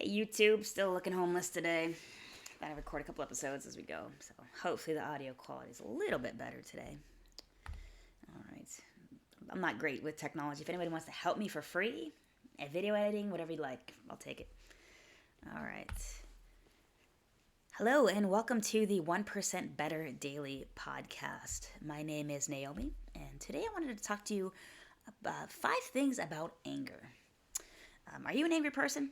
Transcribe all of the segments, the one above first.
Hey YouTube, still looking homeless today. Gotta record a couple episodes as we go, so hopefully the audio quality is a little bit better today. Alright. I'm not great with technology. If anybody wants to help me for free, at video editing, whatever you like, I'll take it. Alright. Hello, and welcome to the 1% Better Daily podcast. My name is Naomi, and today I wanted to talk to you about 5 things about anger. Are you an angry person?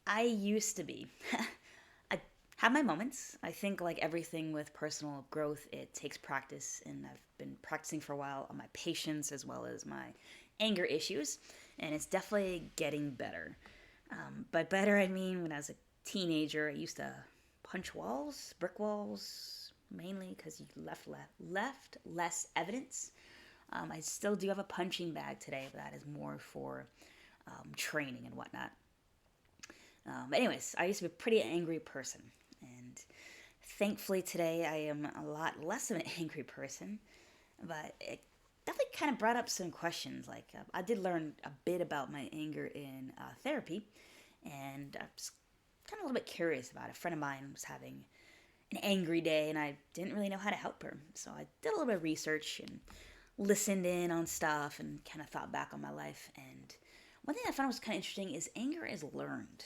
I used to be. I have my moments. I think, like everything with personal growth, it takes practice, and I've been practicing for a while on my patience as well as my anger issues, and it's definitely getting better. By better, I mean when I was a teenager, I used to punch walls, brick walls, mainly because you left less evidence. I still do have a punching bag today, but that is more for training and whatnot. But anyways, I used to be a pretty angry person, and thankfully today I am a lot less of an angry person. But it definitely kind of brought up some questions. Like I did learn a bit about my anger in therapy, and I was kind of a little bit curious about it. A friend of mine was having an angry day, and I didn't really know how to help her, so I did a little bit of research and listened in on stuff and kind of thought back on my life. And one thing I found was kind of interesting is anger is learned.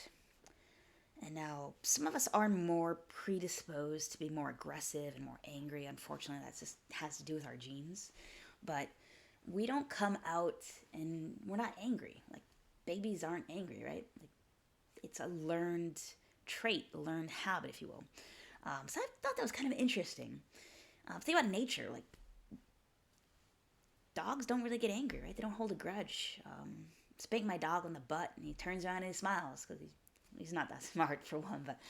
And now, some of us are more predisposed to be more aggressive and more angry. Unfortunately, that just has to do with our genes. But we don't come out and we're not angry. Like, babies aren't angry, right? Like, it's a learned trait, a learned habit, if you will. So I thought that was kind of interesting. Think about nature. Like, dogs don't really get angry, right? They don't hold a grudge. Spank my dog on the butt, and he turns around and he smiles because he's not that smart for one, but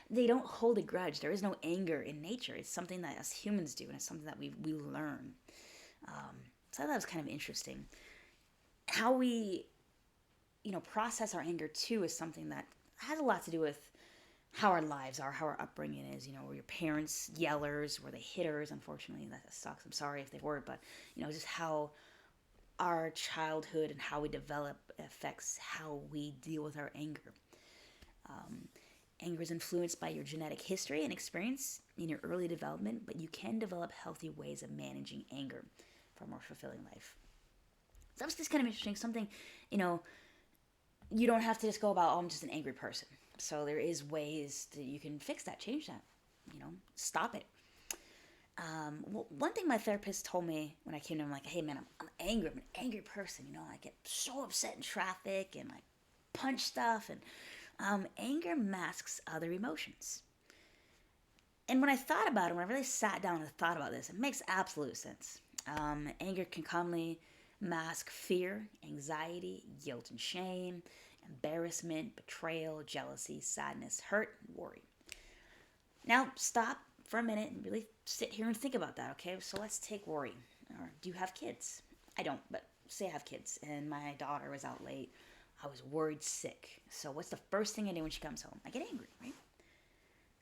they don't hold a grudge. There is no anger in nature. It's something that us humans do, and it's something that we learn. So I thought that was kind of interesting. How we process our anger too is something that has a lot to do with how our lives are, how our upbringing is. Were your parents yellers? Were they hitters? Unfortunately, that sucks. I'm sorry if they were, but just how our childhood and how we develop affects how we deal with our anger. Anger is influenced by your genetic history and experience in your early development, but you can develop healthy ways of managing anger for a more fulfilling life. So that was just kind of interesting. Something, you don't have to just go about, oh, I'm just an angry person. So there is ways that you can fix that, change that, stop it. One thing my therapist told me when I came to him, like, hey man, I'm angry. I'm an angry person. I get so upset in traffic and I punch stuff, and anger masks other emotions. And when I thought about it, when I really sat down and thought about this, it makes absolute sense. Anger can commonly mask fear, anxiety, guilt and shame, embarrassment, betrayal, jealousy, sadness, hurt, and worry. Now, stop for a minute and really sit here and think about that, okay? So let's take worry. Or do you have kids? I don't, but say I have kids and my daughter was out late. I was worried sick. So what's the first thing I do when she comes home? I get angry, right?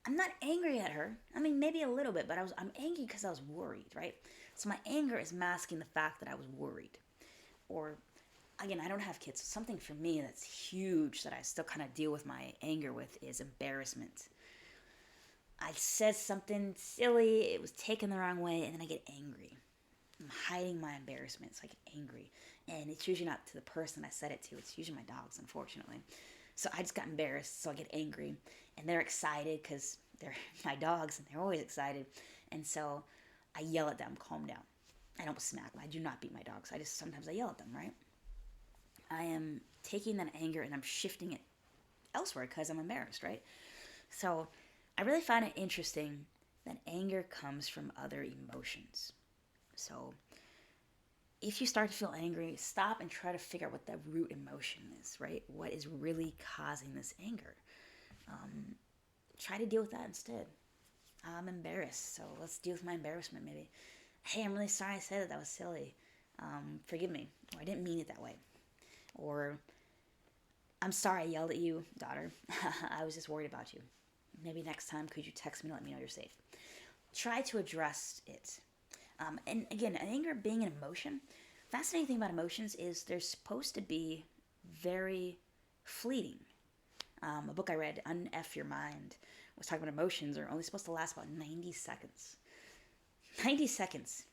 I'm not angry at her. I mean, maybe a little bit, but I'm angry because I was worried, right? So my anger is masking the fact that I was worried. Or again, I don't have kids. So something for me that's huge that I still kind of deal with my anger with is embarrassment. I said something silly, it was taken the wrong way, and then I get angry. I'm hiding my embarrassment, so I get angry. And it's usually not to the person I said it to, it's usually my dogs, unfortunately. So I just got embarrassed, so I get angry. And they're excited because they're my dogs, and they're always excited. And so I yell at them, calm down. I don't smack them. I do not beat my dogs. Sometimes I yell at them, right? I am taking that anger and I'm shifting it elsewhere because I'm embarrassed, right? So I really find it interesting that anger comes from other emotions. So if you start to feel angry, stop and try to figure out what the root emotion is, right? What is really causing this anger? Try to deal with that instead. I'm embarrassed, so let's deal with my embarrassment maybe. Hey, I'm really sorry I said that was silly. Forgive me. Or I didn't mean it that way. Or I'm sorry I yelled at you, daughter. I was just worried about you. Maybe next time could you text me to let me know you're safe? Try to address it. And again, anger being an emotion, fascinating thing about emotions is they're supposed to be very fleeting. A book I read, Unf Your Mind, was talking about emotions are only supposed to last about 90 seconds. 90 seconds.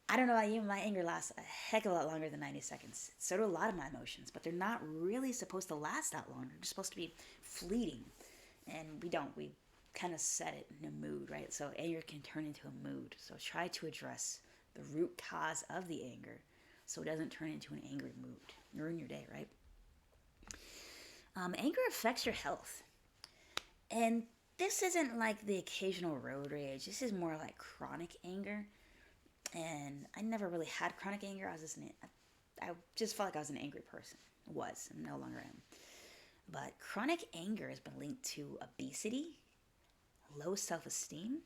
I don't know about you, my anger lasts a heck of a lot longer than 90 seconds. So do a lot of my emotions, but they're not really supposed to last that long. They're just supposed to be fleeting. And we don't. We kind of set it in a mood, right? So anger can turn into a mood. So try to address the root cause of the anger so it doesn't turn into an angry mood. Ruin your day, right? Anger affects your health. And this isn't like the occasional road rage. This is more like chronic anger. And I never really had chronic anger. I just felt like I was an angry person. Was, and no longer am. But chronic anger has been linked to obesity, low self-esteem,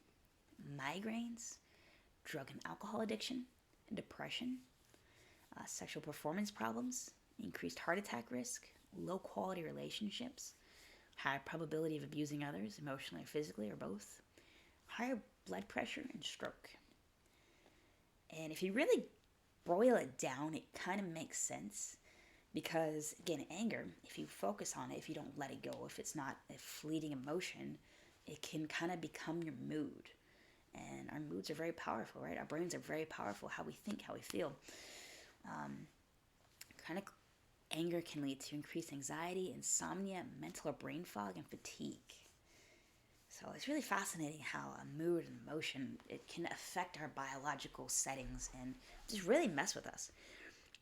migraines, drug and alcohol addiction, depression, sexual performance problems, increased heart attack risk, low quality relationships, higher probability of abusing others, emotionally or physically, or both, higher blood pressure, and stroke. And if you really boil it down, it kind of makes sense. Because, again, anger, if you focus on it, if you don't let it go, if it's not a fleeting emotion, it can kind of become your mood. And our moods are very powerful, right? Our brains are very powerful, how we think, how we feel. Chronic anger can lead to increased anxiety, insomnia, mental or brain fog, and fatigue. So it's really fascinating how a mood and emotion, it can affect our biological settings and just really mess with us.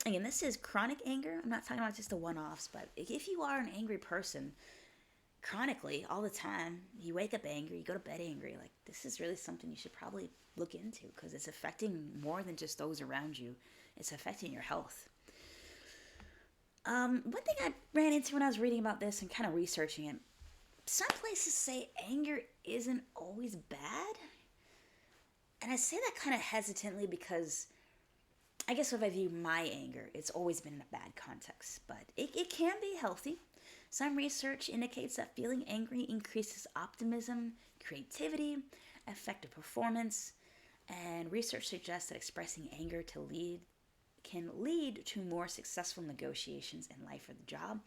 Again, this is chronic anger. I'm not talking about just the one-offs, but if you are an angry person, chronically, all the time, you wake up angry, you go to bed angry, like this is really something you should probably look into because it's affecting more than just those around you. It's affecting your health. One thing I ran into when I was reading about this and kind of researching it, some places say anger isn't always bad. And I say that kind of hesitantly because I guess if I view my anger, it's always been in a bad context, but it can be healthy. Some research indicates that feeling angry increases optimism, creativity, effective performance, and research suggests that expressing anger can lead to more successful negotiations in life or the job.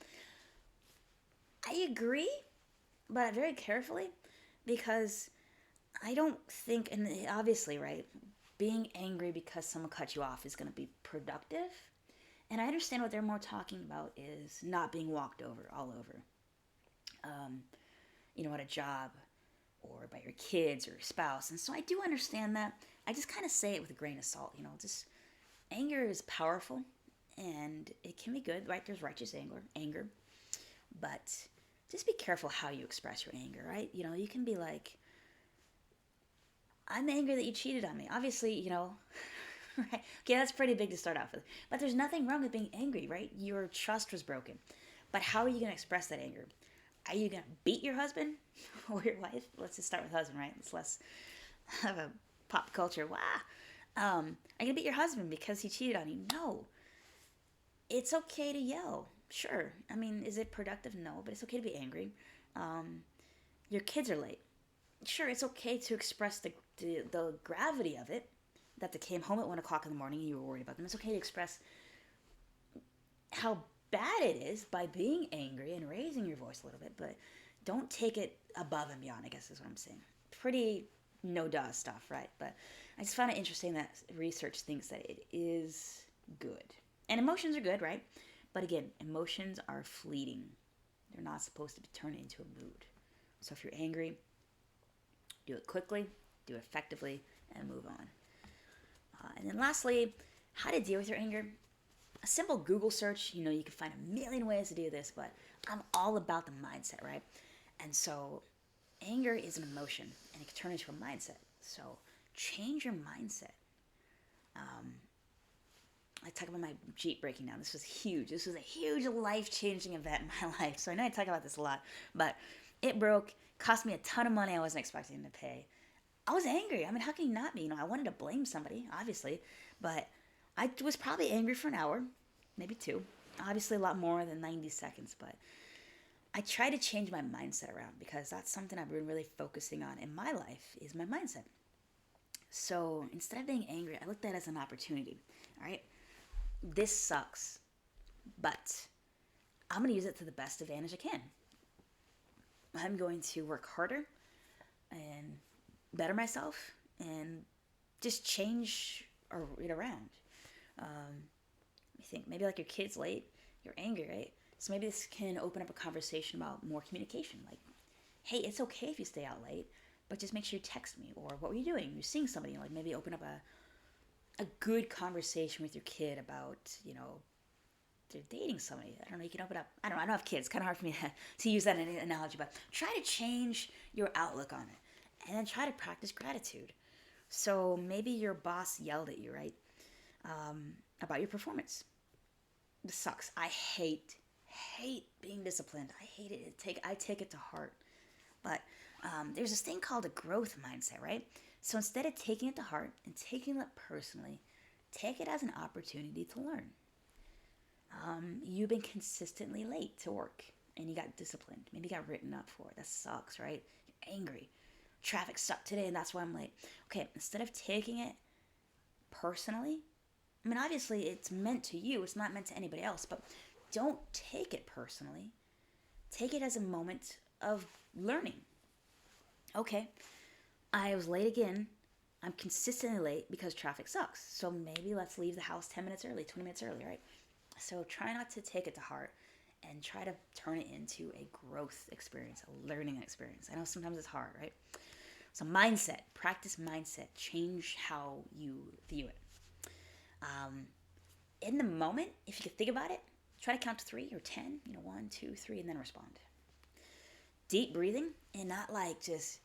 I agree, but very carefully, because I don't think, and obviously, right, being angry because someone cut you off is going to be productive. And I understand what they're more talking about is not being walked over all over. At a job or by your kids or your spouse. And so I do understand that. I just kind of say it with a grain of salt. Just anger is powerful and it can be good, right? There's righteous anger. But just be careful how you express your anger, right? You can be like, I'm angry that you cheated on me. Obviously, right? Okay, that's pretty big to start off with. But there's nothing wrong with being angry, right? Your trust was broken. But how are you going to express that anger? Are you going to beat your husband or your wife? Let's just start with husband, right? It's less of a pop culture. Wow. Are you going to beat your husband because he cheated on you? No. It's okay to yell. Sure. I mean, is it productive? No, but it's okay to be angry. Your kids are late. Sure, it's okay to express the gravity of it, that they came home at 1 o'clock in the morning and you were worried about them. It's okay to express how bad it is by being angry and raising your voice a little bit, but don't take it above and beyond, I guess is what I'm saying. Pretty no-duh stuff, right? But I just found it interesting that research thinks that it is good. And emotions are good, right? But again, emotions are fleeting. They're not supposed to be turned into a mood. So if you're angry, do it quickly, do it effectively, and move on. And then lastly, how to deal with your anger. A simple Google search, you can find a million ways to do this, but I'm all about the mindset, right? And so anger is an emotion, and it can turn into a mindset. So change your mindset. I talk about my Jeep breaking down. This was huge. This was a huge life-changing event in my life. So I know I talk about this a lot, but it broke, cost me a ton of money I wasn't expecting to pay. I was angry. I mean, how can you not be? I wanted to blame somebody, obviously, but I was probably angry for an hour, maybe two. Obviously a lot more than 90 seconds, but I try to change my mindset around because that's something I've been really focusing on in my life is my mindset. So instead of being angry, I looked at it as an opportunity, all right? This sucks, but I'm going to use it to the best advantage I can. I'm going to work harder and better myself and just change it around. I think maybe like your kid's late, you're angry, right? So maybe this can open up a conversation about more communication. Like, hey, it's okay if you stay out late, but just make sure you text me. Or what were you doing? You're seeing somebody. Like maybe open up a good conversation with your kid about, they're dating somebody. I don't know. You can open up. I don't have kids. It's kind of hard for me to use that analogy, but try to change your outlook on it, and then try to practice gratitude. So maybe your boss yelled at you, right, about your performance. This sucks. I hate being disciplined. I hate it. I take it to heart. But there's this thing called a growth mindset, right? So instead of taking it to heart and taking it personally, take it as an opportunity to learn. You've been consistently late to work and you got disciplined. Maybe you got written up for it. That sucks, right? You're angry. Traffic sucked today and that's why I'm late. Okay, instead of taking it personally, I mean, obviously it's meant to you, it's not meant to anybody else, but don't take it personally. Take it as a moment of learning. Okay, I was late again. I'm consistently late because traffic sucks. So maybe let's leave the house 10 minutes early, 20 minutes early, right? So try not to take it to heart and try to turn it into a growth experience, a learning experience. I know sometimes it's hard, right? So mindset, practice mindset, change how you view it. In the moment, if you could think about it, try to count to 3 or 10, 1, 2, 3, and then respond. Deep breathing, and not like just,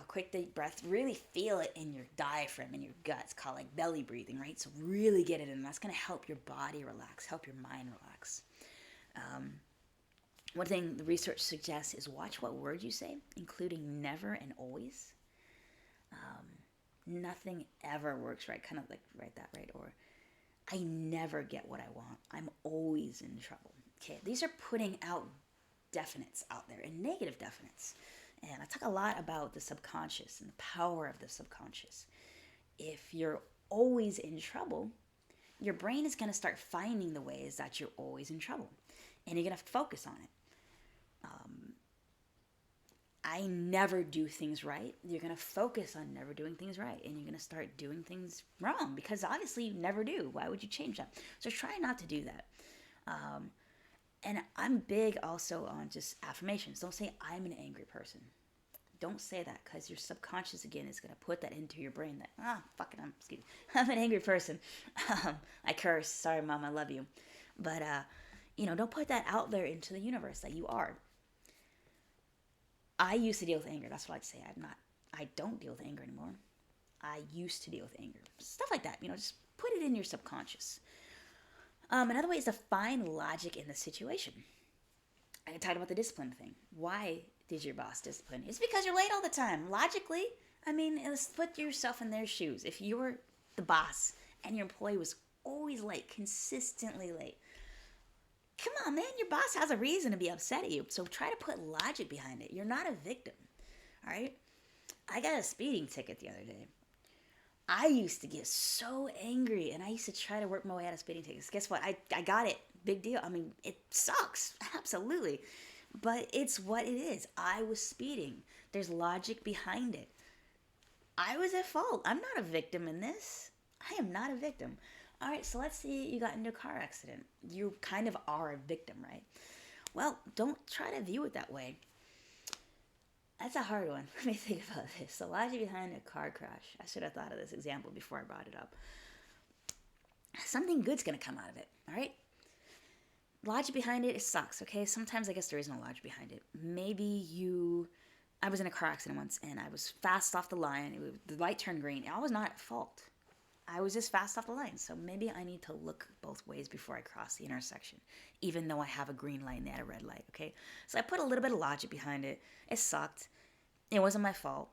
quick deep breath. Really feel it in your diaphragm, in your guts, called like belly breathing, right? So really get it in. That's going to help your body relax, help your mind relax. One thing the research suggests is watch what words you say, including never and always. Nothing ever works right. Kind of like write that, right? Or I never get what I want. I'm always in trouble. Okay, these are putting out definites out there and negative definites. And I talk a lot about the subconscious and the power of the subconscious. If you're always in trouble, your brain is going to start finding the ways that you're always in trouble. And you're going to focus on it. I never do things right. You're going to focus on never doing things right. And you're going to start doing things wrong because obviously you never do. Why would you change that? So try not to do that. And I'm big also on just affirmations. Don't say I'm an angry person. Don't say that because your subconscious, again, is going to put that into your brain that, fuck it, I'm an angry person. I curse. Sorry, Mom, I love you. But, don't put that out there into the universe that you are. I used to deal with anger. That's what I'd say. I don't deal with anger anymore. I used to deal with anger. Stuff like that. Just put it in your subconscious. Another way is to find logic in the situation. I talked about the discipline thing. Why did your boss discipline? It's because you're late all the time. Logically, let's put yourself in their shoes. If you were the boss and your employee was always late, consistently late, come on, man, your boss has a reason to be upset at you. So try to put logic behind it. You're not a victim, all right? I got a speeding ticket the other day. I used to get so angry, and I used to try to work my way out of speeding tickets. Guess what? I got it. Big deal. It sucks. Absolutely. But it's what it is. I was speeding. There's logic behind it. I was at fault. I'm not a victim in this. I am not a victim. All right, so let's say you got into a car accident. You kind of are a victim, right? Well, don't try to view it that way. That's a hard one. Let me think about this. The logic behind a car crash. I should have thought of this example before I brought it up. Something good's going to come out of it, all right? Logic behind it sucks, okay? Sometimes I guess there is no logic behind it. I was in a car accident once, and I was fast off the line. The light turned green. I was not at fault. I was just fast off the line. So maybe I need to look both ways before I cross the intersection, even though I have a green light and they had a red light, okay? So I put a little bit of logic behind it. It sucked. It wasn't my fault.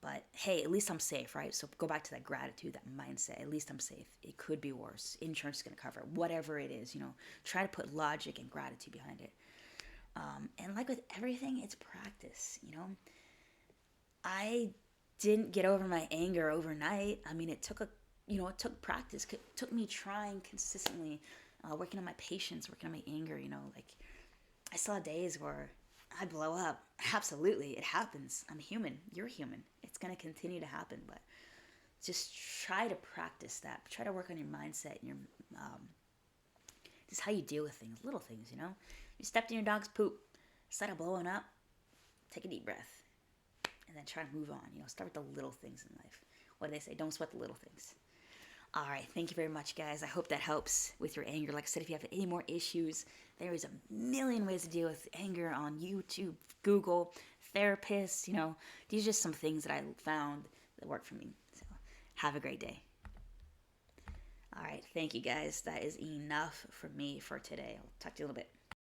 But hey, at least I'm safe, right? So go back to that gratitude, that mindset. At least I'm safe. It could be worse. Insurance is going to cover it. Whatever it is, try to put logic and gratitude behind it. And like with everything, it's practice, I didn't get over my anger overnight. It took practice. It took me trying consistently, working on my patience, working on my anger, I saw days where I blow up. Absolutely, it happens. I'm human. You're human. It's going to continue to happen, but just try to practice that. Try to work on your mindset and your just how you deal with things, little things, you know? You stepped in your dog's poop. Instead of blowing up, take a deep breath and then try to move on. You know, start with the little things in life. What do they say? Don't sweat the little things. All right, thank you very much, guys. I hope that helps with your anger. Like I said, if you have any more issues, there is a million ways to deal with anger on YouTube, Google, therapists. You know, these are just some things that I found that work for me. So have a great day. All right, thank you, guys. That is enough for me for today. I'll talk to you in a little bit.